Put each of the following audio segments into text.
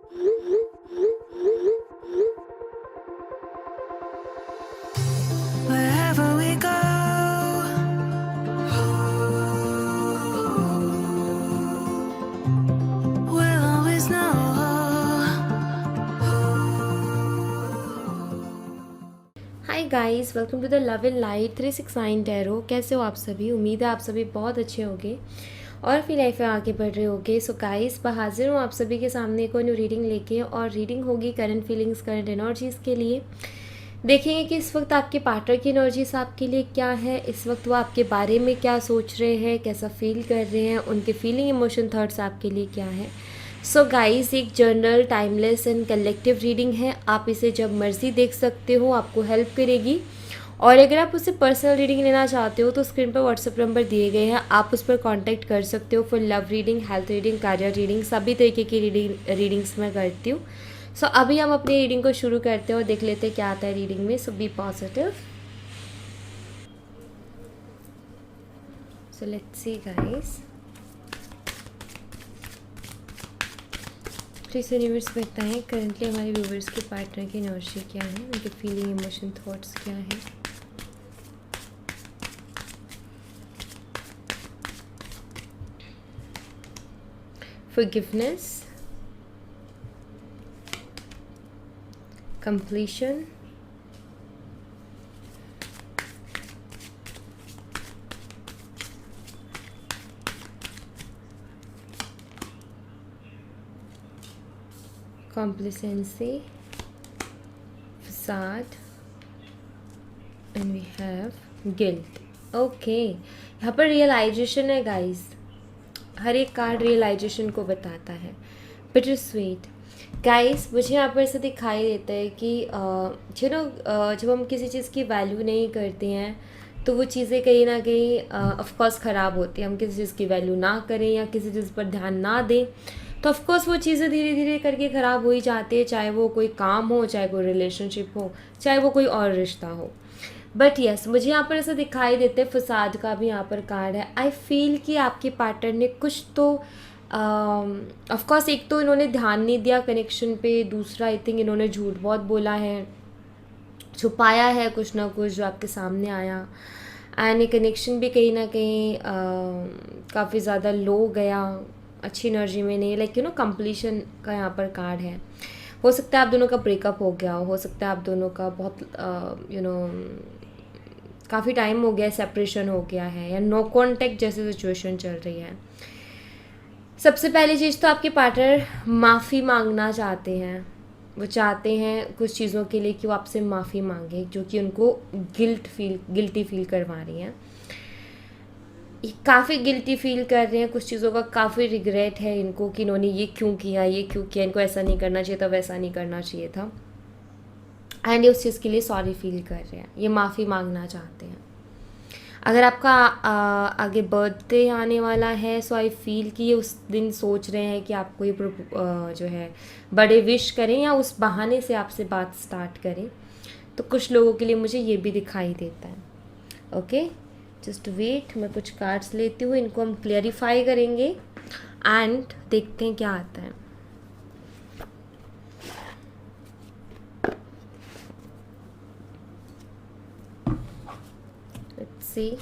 Wherever we go, we'll always know. Hi guys, welcome to the love in light 369 tarot. कैसे हो आप सभी? उम्मीद है आप सभी बहुत अच्छे होंगे और अपनी लाइफ में आगे बढ़ रहे होंगे। सो गाइस, मैं हाजिर हूँ आप सभी के सामने एक और न्यू रीडिंग लेके, और रीडिंग होगी करंट फीलिंग्स, करंट एनर्जीज़ के लिए। देखेंगे कि इस वक्त आपके पार्टनर की एनर्जीज आपके लिए क्या है, इस वक्त वो आपके बारे में क्या सोच रहे हैं, कैसा फील कर रहे हैं, उनके फीलिंग, इमोशन, थॉट्स आपके लिए क्या है। सो गाइस, एक general, timeless and collective reading है। आप इसे जब मर्जी देख सकते हो, आपको हेल्प करेगी। और अगर आप उससे पर्सनल रीडिंग लेना चाहते हो तो स्क्रीन पर व्हाट्सएप नंबर दिए गए हैं, आप उस पर कांटेक्ट कर सकते हो for love reading, health reading, career reading, सभी तरीके की रीडिंग्स मैं करती हूँ। सो अभी हम अपनी रीडिंग को शुरू करते हैं और देख लेते हैं क्या आता है रीडिंग में। So be positive. So let's see guys, please universe बताएं करंटली हमारे व्यूवर्स के पार्टनर की एनर्जी क्या है, उनके फीलिंग, इमोशन, थॉट्स क्या है। Forgiveness, completion, complacency, facade, and we have guilt. Okay, यहाँ पर रियलाइजेशन है गाइस। हर एक कार्ड रियलाइजेशन को बताता है। बिटर स्वीट गाइस, मुझे यहाँ पर ऐसा दिखाई देता है कि जब हम किसी चीज़ की वैल्यू नहीं करते हैं तो वो चीज़ें कहीं ना कहीं ऑफकोर्स ख़राब होती है। हम किसी चीज़ की वैल्यू ना करें या किसी चीज़ पर ध्यान ना दें तो ऑफकोर्स वो चीज़ें धीरे धीरे करके ख़राब हो ही जाती है, चाहे वो कोई काम हो, चाहे कोई रिलेशनशिप हो, चाहे वो कोई और रिश्ता हो। बट यस, मुझे यहाँ पर ऐसा दिखाई देता है, फसाद का भी यहाँ पर कार्ड है। आई फील कि आपके पार्टनर ने कुछ तो ऑफकोर्स एक तो इन्होंने ध्यान नहीं दिया कनेक्शन पे, दूसरा आई थिंक इन्होंने झूठ बहुत बोला है, छुपाया है कुछ ना कुछ जो आपके सामने आया। एंड ये कनेक्शन भी कहीं ना कहीं काफ़ी ज़्यादा लो गया, अच्छी एनर्जी में नहीं। लाइक कंप्लीशन का यहाँ पर कार्ड है। हो सकता है आप दोनों का ब्रेकअप हो गया हो सकता है आप दोनों का बहुत काफ़ी टाइम हो गया, सेपरेशन हो गया है, या नो कॉन्टेक्ट जैसी सिचुएशन चल रही है। सबसे पहली चीज़ तो आपके पार्टनर माफ़ी मांगना चाहते हैं। वो चाहते हैं कुछ चीज़ों के लिए कि वो आपसे माफ़ी मांगे जो कि उनको गिल्टी फील करवा रही हैं। काफ़ी गिल्टी फील कर रहे हैं, कुछ चीज़ों का काफ़ी रिग्रेट है इनको कि इन्होंने ये क्यों किया, इनको ऐसा नहीं करना चाहिए था, वैसा नहीं करना चाहिए था। एंड ये उस चीज़ के लिए सॉरी फील कर रहे हैं, ये माफ़ी मांगना चाहते हैं। अगर आपका आगे बर्थडे आने वाला है, सो आई फील कि ये उस दिन सोच रहे हैं कि आपको ये जो है बड़े विश करें या उस बहाने से आपसे बात स्टार्ट करें। तो कुछ लोगों के लिए मुझे ये भी दिखाई देता है। ओके, जस्ट वेट, मैं कुछ कार्ड्स लेती हूँ, इनको हम क्लियरिफाई करेंगे एंड देखते हैं क्या आता है। See,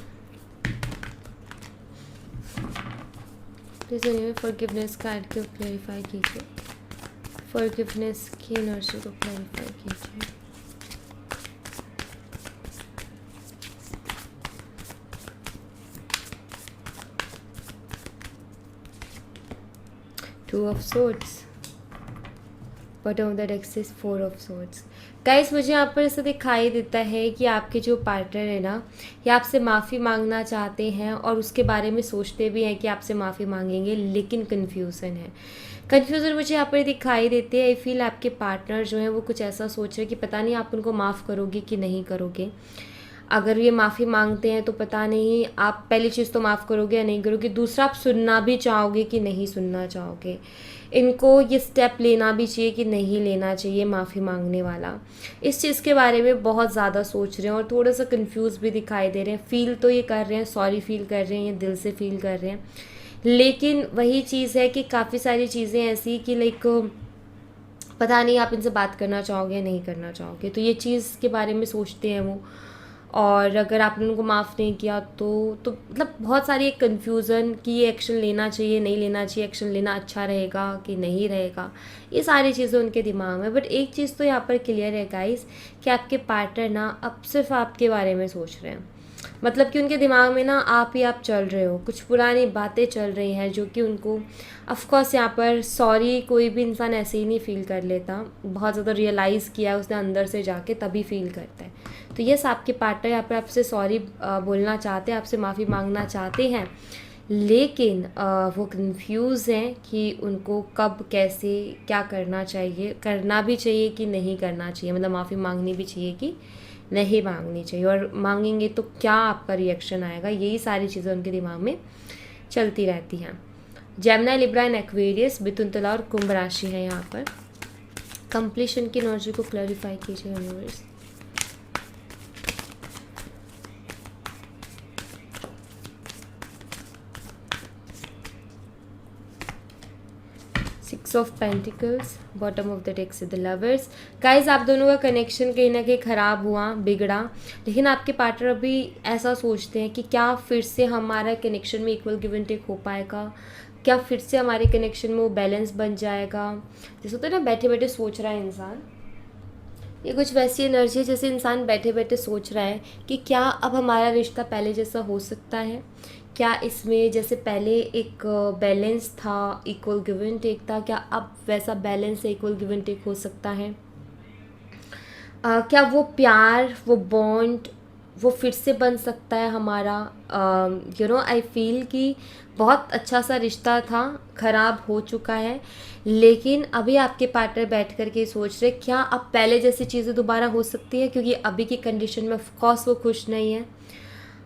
प्लीज उन्हें फॉरगिवनेस कार्ड को क्लैरिफाई कीजिए, फॉरगिवनेस की एनर्जी को क्लैरिफाई कीजिए। Two of swords, bottom of the deck is four of swords. Guys, मुझे यहाँ पर ऐसा दिखाई देता है कि आपके जो पार्टनर है ना, ये आपसे माफ़ी मांगना चाहते हैं और उसके बारे में सोचते भी हैं कि आपसे माफ़ी मांगेंगे, लेकिन कन्फ्यूज़न है। कन्फ्यूज़न मुझे यहाँ पर दिखाई देते हैं। आई फील आपके पार्टनर जो हैं वो कुछ ऐसा सोच रहे हैं कि पता नहीं आप उनको माफ़ करोगे कि नहीं करोगे। अगर ये माफ़ी मांगते हैं तो पता नहीं आप पहली चीज़ तो माफ़ करोगे या नहीं करोगे, दूसरा आप सुनना भी चाहोगे कि नहीं सुनना चाहोगे। इनको ये स्टेप लेना भी चाहिए कि नहीं लेना चाहिए माफ़ी मांगने वाला। इस चीज़ के बारे में बहुत ज़्यादा सोच रहे हैं और थोड़ा सा कंफ्यूज भी दिखाई दे रहे हैं। फील तो ये कर रहे हैं, सॉरी फील कर रहे हैं, ये दिल से फील कर रहे हैं, लेकिन वही चीज़ है कि काफ़ी सारी चीज़ें ऐसी कि लाइक पता नहीं आप इनसे बात करना चाहोगे या नहीं करना चाहोगे, तो ये चीज़ के बारे में सोचते हैं वो। और अगर आपने उनको माफ़ नहीं किया तो मतलब बहुत सारी एक कन्फ्यूज़न कि ये एक्शन लेना चाहिए नहीं लेना चाहिए, एक्शन लेना अच्छा रहेगा कि नहीं रहेगा, ये सारी चीज़ें उनके दिमाग में। बट एक चीज़ तो यहाँ पर क्लियर है गाइस कि आपके पार्टनर ना अब सिर्फ आपके बारे में सोच रहे हैं। मतलब कि उनके दिमाग में ना आप ही आप चल रहे हो, कुछ पुरानी बातें चल रही हैं जो कि उनको ऑफ कोर्स यहाँ पर सॉरी कोई भी इंसान ऐसे ही नहीं फ़ील कर लेता, बहुत ज़्यादा रियलाइज़ किया उसने अंदर से जाके तभी फ़ील करता है। तो यस, आपके पार्टनर यहाँ पर आपसे सॉरी बोलना चाहते हैं, आपसे माफ़ी मांगना चाहते हैं, लेकिन वो कंफ्यूज हैं कि उनको कब कैसे क्या करना चाहिए, करना भी चाहिए कि नहीं करना चाहिए, मतलब माफ़ी मांगनी भी चाहिए कि नहीं मांगनी चाहिए, और मांगेंगे तो क्या आपका रिएक्शन आएगा, यही सारी चीज़ें उनके दिमाग में चलती रहती हैं। जेमिनी, लिब्रा एंड एक्वेरियस, मिथुन, तुला और कुंभ राशि है यहाँ पर। कंप्लीशन की एनर्जी को क्लैरिफाई कीजिए universe. Six of pentacles, bottom of the deck से द लवर्स। गाइज, आप दोनों का कनेक्शन कहीं ना कहीं ख़राब हुआ, बिगड़ा, लेकिन आपके पार्टनर अभी ऐसा सोचते हैं कि क्या फिर से हमारा कनेक्शन में इक्वल गिव एंड टेक हो पाएगा, क्या फिर से हमारे कनेक्शन में वो बैलेंस बन जाएगा। जैसे होता है ना, बैठे बैठे सोच रहा है इंसान, ये कुछ वैसी एनर्जी है जैसे इंसान बैठे बैठे सोच रहा है कि क्या अब हमारा रिश्ता पहले जैसा हो सकता है, क्या इसमें जैसे पहले एक बैलेंस था, इक्वल गिव एंड टेक था, क्या अब वैसा balance equal give and take हो सकता है। क्या वो प्यार, वो बॉन्ड वो फिर से बन सकता है हमारा। आई फील कि बहुत अच्छा सा रिश्ता था, ख़राब हो चुका है, लेकिन अभी आपके पार्टनर बैठ कर के सोच रहे क्या अब पहले जैसी चीज़ें दोबारा हो सकती है, क्योंकि अभी की कंडीशन में ऑफकोर्स वो खुश नहीं है,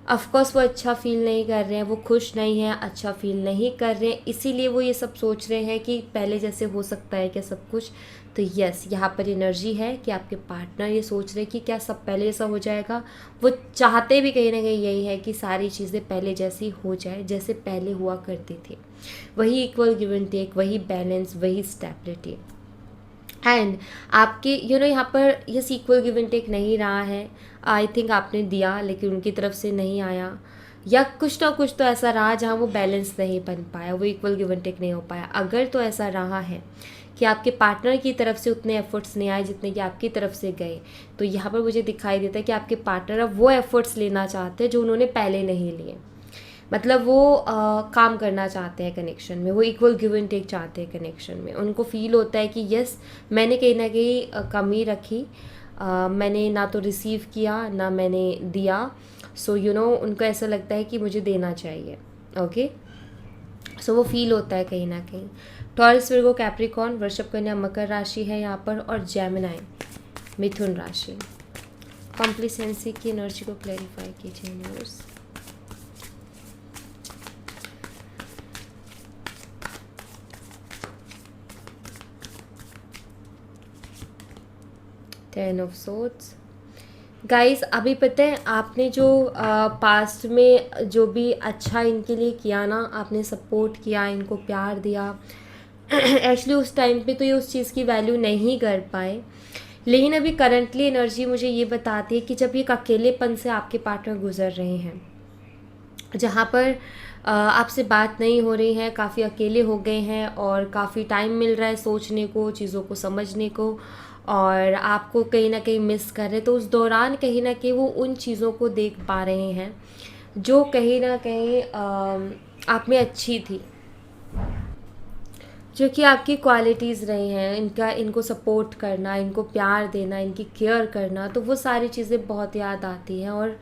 ऑफकोर्स वो अच्छा फील नहीं कर रहे हैं, वो खुश नहीं है, अच्छा फील नहीं कर रहे हैं, इसीलिए वो ये सब सोच रहे हैं कि पहले जैसे हो सकता है क्या सब कुछ। तो यस, यहाँ पर एनर्जी है कि आपके पार्टनर ये सोच रहे हैं कि क्या सब पहले जैसा हो जाएगा। वो चाहते भी कहीं ना कहीं यही है कि सारी चीज़ें पहले जैसी हो जाए, जैसे पहले हुआ करती थी, वही इक्वल गिव एंड टेक, वही बैलेंस, वही स्टेबिलिटी। एंड आपके यहाँ पर yes equal give and take नहीं रहा है। आई थिंक आपने दिया लेकिन उनकी तरफ से नहीं आया, या कुछ ना कुछ तो ऐसा रहा जहाँ वो बैलेंस नहीं बन पाया, वो इक्वल गिव एंड टेक नहीं हो पाया। अगर तो ऐसा रहा है कि आपके पार्टनर की तरफ से उतने एफर्ट्स नहीं आए जितने कि आपकी तरफ से गए, तो यहाँ पर मुझे दिखाई देता है कि आपके पार्टनर अब वो एफर्ट्स लेना चाहते हैं जो उन्होंने पहले नहीं लिए। मतलब वो काम करना चाहते हैं कनेक्शन में, वो इक्वल गिव एंड टेक चाहते हैं कनेक्शन में। उनको फील होता है कि यस, मैंने कहीं ना कहीं कमी रखी, मैंने ना तो रिसीव किया ना मैंने दिया। सो उनको ऐसा लगता है कि मुझे देना चाहिए। ओके, सो वो फील होता है कहीं ना कहीं। टॉरस, विर्गो, कैप्रिकॉर्न, वृषभ, कन्या, मकर राशि है यहाँ पर, और जेमिनी, मिथुन राशि। कॉम्प्लिसेंसी की एनर्जी को क्लैरिफाई कीजिए universe. Ten of swords. Guys, अभी पता है आपने जो पास्ट में जो भी अच्छा इनके लिए किया ना, आपने सपोर्ट किया, इनको प्यार दिया, एक्चुअली उस टाइम पे तो ये उस चीज़ की वैल्यू नहीं कर पाए, लेकिन अभी करंटली एनर्जी मुझे ये बताती है कि जब ये एक अकेलेपन से आपके पार्टनर गुजर रहे हैं, जहाँ पर आपसे बात नहीं हो रही है, काफ़ी अकेले हो गए हैं और काफ़ी टाइम मिल रहा है सोचने को, चीज़ों को समझने को, और आपको कहीं ना कहीं मिस कर रहे, तो उस दौरान कहीं ना कहीं वो उन चीज़ों को देख पा रहे हैं जो कहीं ना कहीं आप में अच्छी थी, जो कि आपकी क्वालिटीज़ रही हैं, इनको सपोर्ट करना, इनको प्यार देना, इनकी केयर करना, तो वो सारी चीज़ें बहुत याद आती हैं। और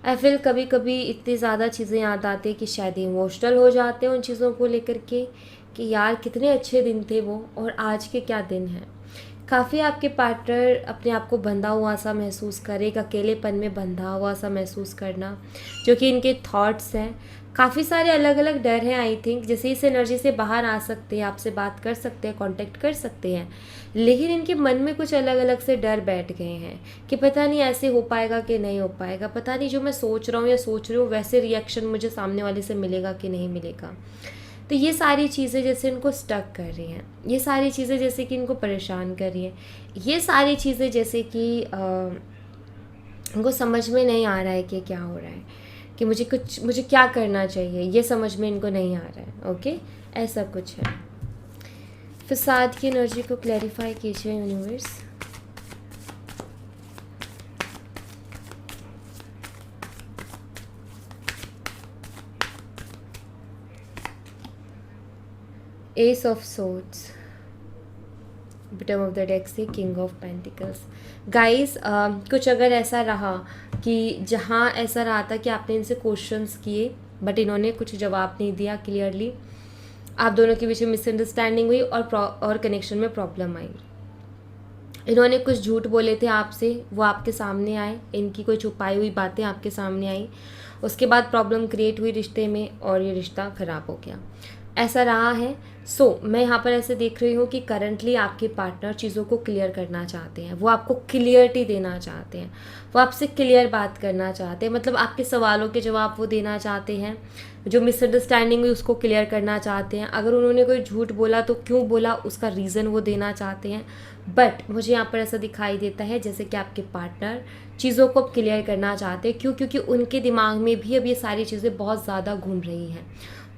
आई फील कभी कभी इतनी ज़्यादा चीज़ें याद आती हैं कि शायद इमोशनल हो जाते हैं उन चीज़ों को लेकर के कि यार कितने अच्छे दिन थे वो और आज के क्या दिन हैं। काफ़ी आपके पार्टनर अपने आप को बंधा हुआ सा महसूस करे, एक अकेलेपन में बंधा हुआ सा महसूस करना, जो कि इनके थॉट्स हैं। काफ़ी सारे अलग अलग डर हैं, आई थिंक जैसे इस एनर्जी से बाहर आ सकते हैं, आपसे बात कर सकते हैं, कांटेक्ट कर सकते हैं, लेकिन इनके मन में कुछ अलग अलग से डर बैठ गए हैं कि पता नहीं ऐसे हो पाएगा कि नहीं हो पाएगा, पता नहीं जो मैं सोच रहा हूँ या सोच रही हूँ वैसे रिएक्शन मुझे सामने वाले से मिलेगा कि नहीं मिलेगा। तो ये सारी चीज़ें जैसे इनको स्टक कर रही हैं, ये सारी चीज़ें जैसे कि इनको परेशान कर रही हैं, ये सारी चीज़ें जैसे कि इनको समझ में नहीं आ रहा है कि क्या हो रहा है, कि मुझे क्या करना चाहिए, ये समझ में इनको नहीं आ रहा है। ओके, ऐसा कुछ है। फसाद की एनर्जी को क्लैरिफाई कीजिए universe. As of swords, bottom of the deck से किंग ऑफ पेंटिकल्स। गाइस कुछ अगर ऐसा रहा कि जहाँ ऐसा रहा था कि आपने इनसे क्वेश्चंस किए बट इन्होंने कुछ जवाब नहीं दिया क्लियरली, आप दोनों के बीच में मिसअंडरस्टैंडिंग हुई और कनेक्शन में प्रॉब्लम आई, इन्होंने कुछ झूठ बोले थे आपसे, वो आपके सामने आए, इनकी कोई छुपाई हुई बातें आपके सामने आई, उसके बाद प्रॉब्लम क्रिएट हुई रिश्ते में और ये रिश्ता ख़राब हो गया, ऐसा रहा है। मैं यहाँ पर ऐसे देख रही हूँ कि करंटली आपके पार्टनर चीज़ों को क्लियर करना चाहते हैं, वो आपको क्लियरिटी देना चाहते हैं, वो आपसे क्लियर बात करना चाहते हैं, मतलब आपके सवालों के जवाब वो देना चाहते हैं, जो मिसअंडरस्टैंडिंग हुई उसको क्लियर करना चाहते हैं, अगर उन्होंने कोई झूठ बोला तो क्यों बोला उसका रीज़न वो देना चाहते हैं। बट मुझे यहाँ पर ऐसा दिखाई देता है जैसे कि आपके पार्टनर चीज़ों को क्लियर करना चाहते हैं। क्यों? क्योंकि उनके दिमाग में भी अब ये सारी चीज़ें बहुत ज़्यादा घूम रही हैं,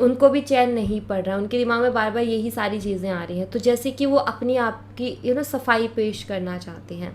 उनको भी चैन नहीं पड़ रहा, उनके दिमाग में बार बार यही सारी चीज़ें आ रही हैं। तो जैसे कि वो अपनी आप की सफाई पेश करना चाहते हैं,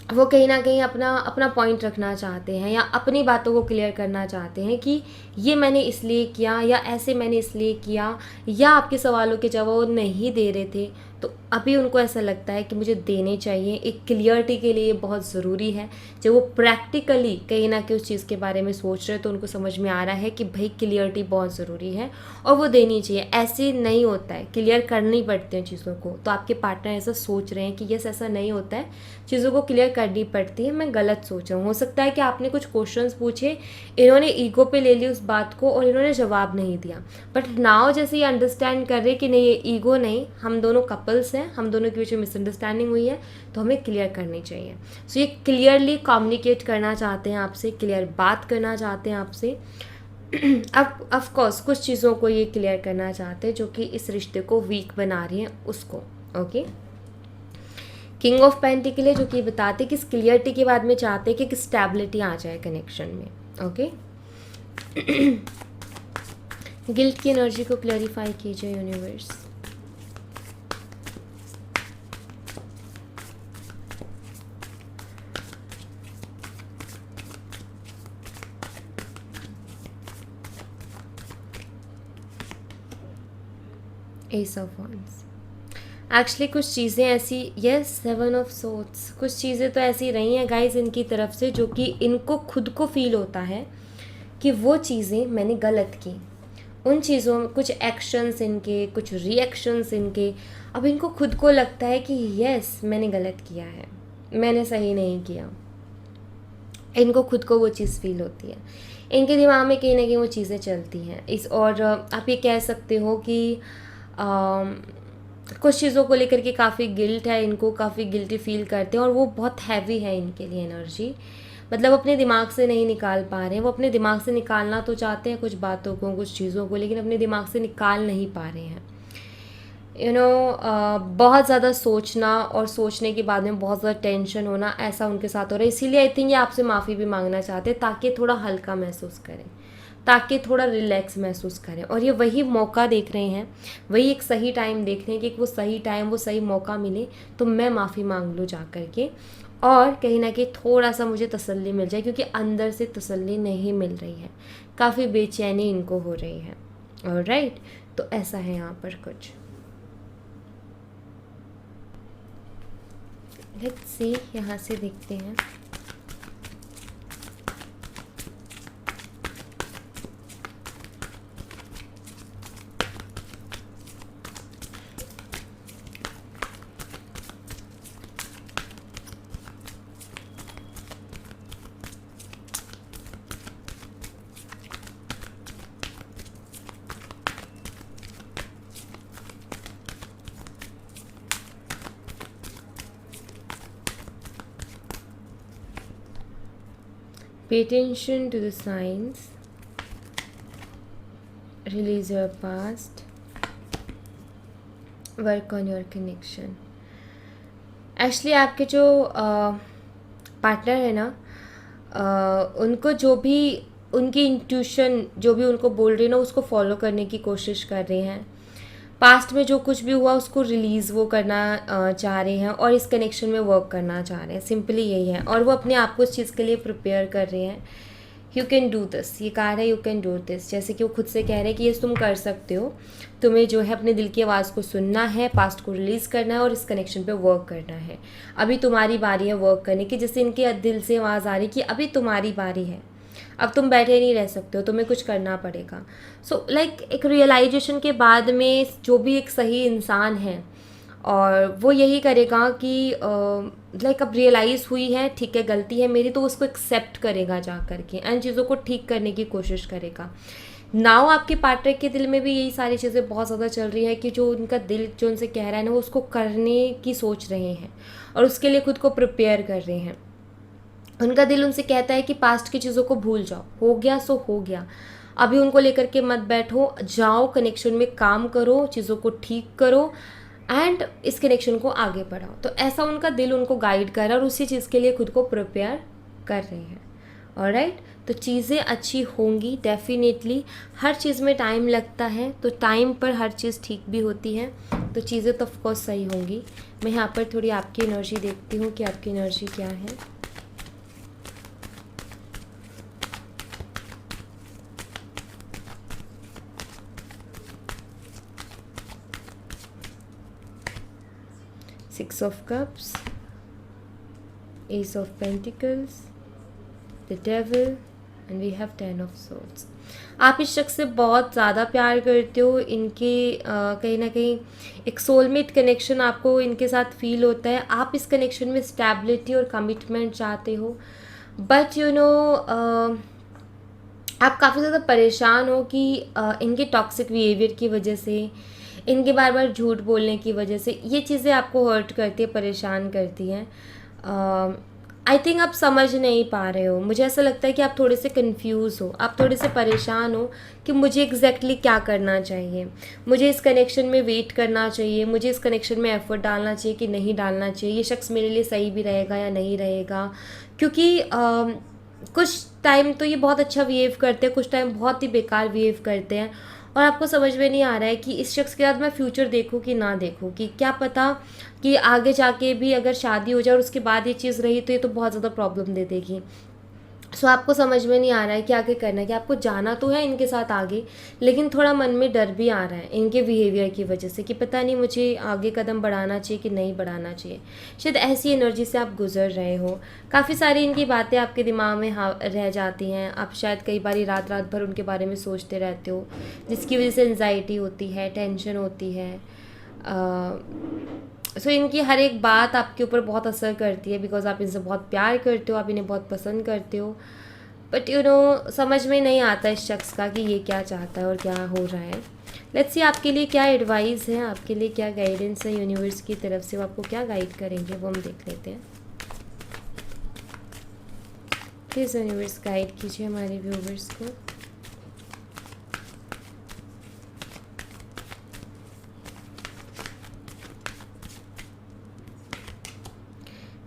वो कहीं ना कहीं अपना पॉइंट रखना चाहते हैं या अपनी बातों को क्लियर करना चाहते हैं कि ये मैंने इसलिए किया या ऐसे मैंने इसलिए किया, या आपके सवालों के जवाब वो नहीं दे रहे थे तो अभी उनको ऐसा लगता है कि मुझे देने चाहिए। एक क्लियरिटी के लिए बहुत ज़रूरी है। जब वो प्रैक्टिकली कहीं ना कहीं उस चीज़ के बारे में सोच रहे तो उनको समझ में आ रहा है कि भाई क्लियरिटी बहुत ज़रूरी है और वो देनी चाहिए। ऐसे नहीं होता है, क्लियर करनी पड़ती हैं चीज़ों को। तो आपके पार्टनर ऐसा सोच रहे हैं कि यस ऐसा नहीं होता है, चीज़ों को क्लियर करनी पड़ती है, मैं गलत सोच रहा हूँ। हो सकता है कि आपने कुछ क्वेश्चंस पूछे, इन्होंने ईगो पे ले ली उस बात को और इन्होंने जवाब नहीं दिया, बट नाउ जैसे ये अंडरस्टैंड कर रहे कि नहीं ये ईगो नहीं, हम दोनों कपल्स हैं, हम दोनों के बीच में मिसअंडरस्टैंडिंग हुई है तो हमें क्लियर करनी चाहिए। सो ये क्लियरली कम्युनिकेट करना चाहते हैं आपसे, क्लियर बात करना चाहते हैं आपसे। अब ऑफ कोर्स कुछ चीज़ों को ये क्लियर करना चाहते हैं जो कि इस रिश्ते को वीक बना रही हैं उसको। ओके, किंग ऑफ पेंटिकल है जो कि बताते हैं कि इस क्लियरिटी के बाद में चाहते हैं कि एक स्टेबिलिटी आ जाए कनेक्शन में। ओके, गिल्ट की एनर्जी को क्लैरिफाई कीजिए universe. As of once. Actually कुछ चीज़ें ऐसी, यस सेवन ऑफ सोर्ड्स, कुछ चीज़ें तो ऐसी रही हैं गाइज इनकी तरफ से जो कि इनको खुद को फील होता है कि वो चीज़ें मैंने गलत की। उन चीज़ों में कुछ एक्शंस इनके, कुछ रिएक्शंस इनके, अब इनको खुद को लगता है कि यस मैंने गलत किया है, मैंने सही नहीं किया। इनको खुद को वो चीज़ फील होती है, इनके दिमाग में कहीं ना कहीं वो चीज़ें चलती हैं। और आप ये कह सकते हो कि कुछ चीज़ों को लेकर के काफ़ी गिल्ट है इनको, काफ़ी गिल्टी फील करते हैं और वो बहुत हैवी है इनके लिए एनर्जी। मतलब अपने दिमाग से नहीं निकाल पा रहे हैं, वो अपने दिमाग से निकालना तो चाहते हैं कुछ बातों को, कुछ चीज़ों को, लेकिन अपने दिमाग से निकाल नहीं पा रहे हैं। बहुत ज़्यादा सोचना और सोचने के बाद में बहुत ज़्यादा टेंशन होना, ऐसा उनके साथ हो रहा है। इसीलिए आई थिंक ये आपसे माफ़ी भी मांगना चाहते हैं ताकि थोड़ा हल्का महसूस करें, ताकि थोड़ा रिलैक्स महसूस करें। और ये वही मौका देख रहे हैं, वही एक सही टाइम देख रहे हैं कि वो सही टाइम, वो सही मौका मिले तो मैं माफ़ी मांग लूँ जा कर के, और कहीं ना कहीं थोड़ा सा मुझे तसल्ली मिल जाए, क्योंकि अंदर से तसल्ली नहीं मिल रही है, काफ़ी बेचैनी इनको हो रही है। ऑलराइट, तो ऐसा है यहाँ पर कुछ। लेट्स सी, यहाँ से देखते हैं। Pay attention to the signs. Release your past, work on your connection. Actually आपके जो पार्टनर है ना, उनको जो भी उनकी इंट्यूशन जो भी उनको बोल रही है ना, उसको फॉलो करने की कोशिश कर रहे हैं। पास्ट में जो कुछ भी हुआ उसको रिलीज़ वो करना चाह रहे हैं और इस कनेक्शन में वर्क करना चाह रहे हैं। सिंपली यही है, और वो अपने आप को इस चीज़ के लिए प्रिपेयर कर रहे हैं। यू कैन डू दिस, ये कह रहा है यू कैन डू दिस, जैसे कि वो खुद से कह रहे हैं कि ये तुम कर सकते हो। तुम्हें जो है अपने दिल की आवाज़ को सुनना है, पास्ट को रिलीज़ करना है और इस कनेक्शन पे वर्क करना है। अभी तुम्हारी बारी है वर्क करने की, जैसे इनके दिल से आवाज़ आ रही कि अभी तुम्हारी बारी है, अब तुम बैठे नहीं रह सकते हो, तुम्हें कुछ करना पड़ेगा। सो लाइक एक रियलाइजेशन के बाद में जो भी एक सही इंसान है, और वो यही करेगा कि लाइक अब रियलाइज़ हुई है, ठीक है गलती है मेरी, तो उसको एक्सेप्ट करेगा जा करके एंड चीज़ों को ठीक करने की कोशिश करेगा। नाउ आपके पार्टनर के दिल में भी यही सारी चीज़ें बहुत ज़्यादा चल रही है कि जो उनका दिल जो उनसे कह रहा है ना, वो उसको करने की सोच रहे हैं और उसके लिए खुद को प्रिपेयर कर रहे हैं। उनका दिल उनसे कहता है कि पास्ट की चीज़ों को भूल जाओ, हो गया सो हो गया, अभी उनको लेकर के मत बैठो, जाओ कनेक्शन में काम करो, चीज़ों को ठीक करो एंड इस कनेक्शन को आगे बढ़ाओ। तो ऐसा उनका दिल उनको गाइड कर रहा है और उसी चीज़ के लिए खुद को प्रिपेयर कर रहे हैं। ऑलराइट, तो चीज़ें अच्छी होंगी डेफिनेटली। हर चीज़ में टाइम लगता है, तो टाइम पर हर चीज़ ठीक भी होती है, तो चीज़ें तो ऑफकोर्स सही होंगी। मैं यहाँ पर थोड़ी आपकी एनर्जी देखती हूँ कि आपकी एनर्जी क्या है। Six of Cups, Ace of Pentacles, the Devil, and we have Ten of Swords. आप इस शख्स से बहुत ज़्यादा प्यार करते हो। इनके कहीं ना कहीं एक सोलमेट कनेक्शन आपको इनके साथ फील होता है। आप इस कनेक्शन में स्टेबिलिटी और कमिटमेंट चाहते हो, बट यू नो आप काफ़ी ज़्यादा परेशान हो कि इनके टॉक्सिक बिहेवियर की वजह से, इनके बार बार झूठ बोलने की वजह से ये चीज़ें आपको हर्ट करती है, परेशान करती हैं। आई थिंक आप समझ नहीं पा रहे हो। मुझे ऐसा लगता है कि आप थोड़े से कंफ्यूज हो, आप थोड़े से परेशान हो कि मुझे एग्जैक्टली क्या करना चाहिए। मुझे इस कनेक्शन में वेट करना चाहिए, मुझे इस कनेक्शन में एफर्ट डालना चाहिए कि नहीं डालना चाहिए, ये शख्स मेरे लिए सही भी रहेगा या नहीं रहेगा। क्योंकि कुछ टाइम तो ये बहुत अच्छा बिहेव करते हैं, कुछ टाइम बहुत ही बेकार बिहेव करते हैं, और आपको समझ में नहीं आ रहा है कि इस शख्स के साथ मैं फ्यूचर देखूं कि ना देखूं, कि क्या पता कि आगे जाके भी अगर शादी हो जाए और उसके बाद ये चीज़ रही तो ये तो बहुत ज़्यादा प्रॉब्लम दे देगी। सो आपको समझ में नहीं आ रहा है कि आगे करना है, कि आपको जाना तो है इनके साथ आगे, लेकिन थोड़ा मन में डर भी आ रहा है इनके बिहेवियर की वजह से कि पता नहीं मुझे आगे कदम बढ़ाना चाहिए कि नहीं बढ़ाना चाहिए। शायद ऐसी एनर्जी से आप गुजर रहे हो। काफ़ी सारी इनकी बातें आपके दिमाग में रह जाती हैं। आप शायद कई बार रात रात भर उनके बारे में सोचते रहते हो, जिसकी वजह से एनजाइटी होती है, टेंशन होती है। सो इनकी हर एक बात आपके ऊपर बहुत असर करती है, बिकॉज आप इनसे बहुत प्यार करते हो, आप इन्हें बहुत पसंद करते हो, बट यू नो समझ में नहीं आता इस शख्स का कि ये क्या चाहता है और क्या हो रहा है। लेट्स सी आपके लिए क्या एडवाइस है, आपके लिए क्या गाइडेंस है यूनिवर्स की तरफ से, वो आपको क्या गाइड करेंगे वो हम देख लेते हैं। प्लीज़ यूनिवर्स गाइड कीजिए हमारे व्यूवर्स को।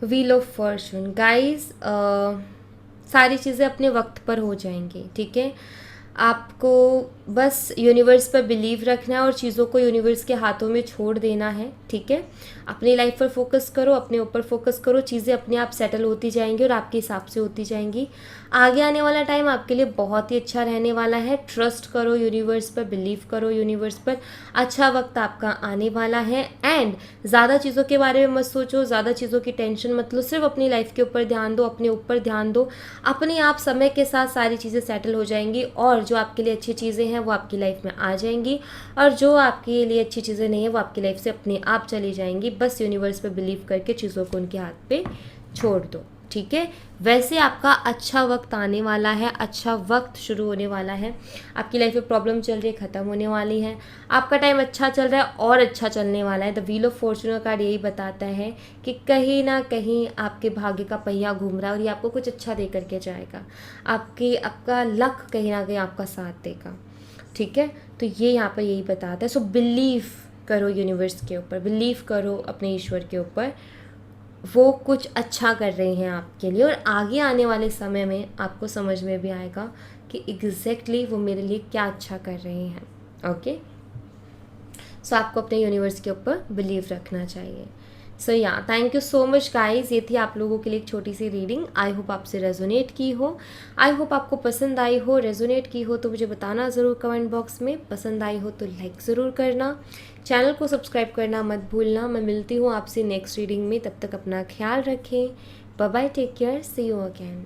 Wheel of Fortune. गाइस सारी चीज़ें अपने वक्त पर हो जाएंगी, ठीक है। आपको बस यूनिवर्स पर बिलीव रखना है और चीज़ों को यूनिवर्स के हाथों में छोड़ देना है, ठीक है। अपनी लाइफ पर फोकस करो, अपने ऊपर फोकस करो, चीज़ें अपने आप सेटल होती जाएंगी और आपके हिसाब से होती जाएंगी। आगे आने वाला टाइम आपके लिए बहुत ही अच्छा रहने वाला है। ट्रस्ट करो यूनिवर्स पर, बिलीव करो यूनिवर्स पर। अच्छा वक्त आपका आने वाला है एंड ज़्यादा चीज़ों के बारे में मत सोचो, ज़्यादा चीज़ों की टेंशन मत लो, सिर्फ अपनी लाइफ के ऊपर ध्यान दो, अपने ऊपर ध्यान दो। अपने आप समय के साथ सारी चीज़ें सेटल हो जाएंगी और जो आपके लिए अच्छी चीज़ें हैं वो आपकी लाइफ में आ जाएंगी, और जो आपके लिए अच्छी चीज़ें नहीं है वो आपकी लाइफ से अपने आप चली जाएंगी। बस यूनिवर्स पे बिलीव करके चीज़ों को उनके हाथ पे छोड़ दो, ठीक है। वैसे आपका अच्छा वक्त आने वाला है, अच्छा वक्त शुरू होने वाला है। आपकी लाइफ में प्रॉब्लम चल रही है, ख़त्म होने वाली है। आपका टाइम अच्छा चल रहा है और अच्छा चलने वाला है। द व्हील ऑफ फॉर्चून का कार्ड यही बताता है कि कहीं ना कहीं आपके भाग्य का पहिया घूम रहा है और ये आपको कुछ अच्छा दे करके जाएगा। आपका लक कहीं ना कहीं आपका साथ देगा, ठीक है। तो ये यहाँ पर यही बताता है। सो बिलीव करो यूनिवर्स के ऊपर, बिलीव करो अपने ईश्वर के ऊपर, वो कुछ अच्छा कर रहे हैं आपके लिए, और आगे आने वाले समय में आपको समझ में भी आएगा कि एग्जैक्टली वो मेरे लिए क्या अच्छा कर रहे हैं। ओके, सो आपको अपने यूनिवर्स के ऊपर बिलीव रखना चाहिए। सो या thank you so much guys, ये थी आप लोगों के लिए एक छोटी सी रीडिंग। आई होप आपसे रेजोनेट की हो, आई होप आपको पसंद आई हो। रेजोनेट की हो तो मुझे बताना ज़रूर कमेंट बॉक्स में, पसंद आई हो तो लाइक ज़रूर करना, चैनल को सब्सक्राइब करना मत भूलना। मैं मिलती हूँ आपसे नेक्स्ट रीडिंग में, तब तक अपना ख्याल रखें। Bye bye, take care, see you again.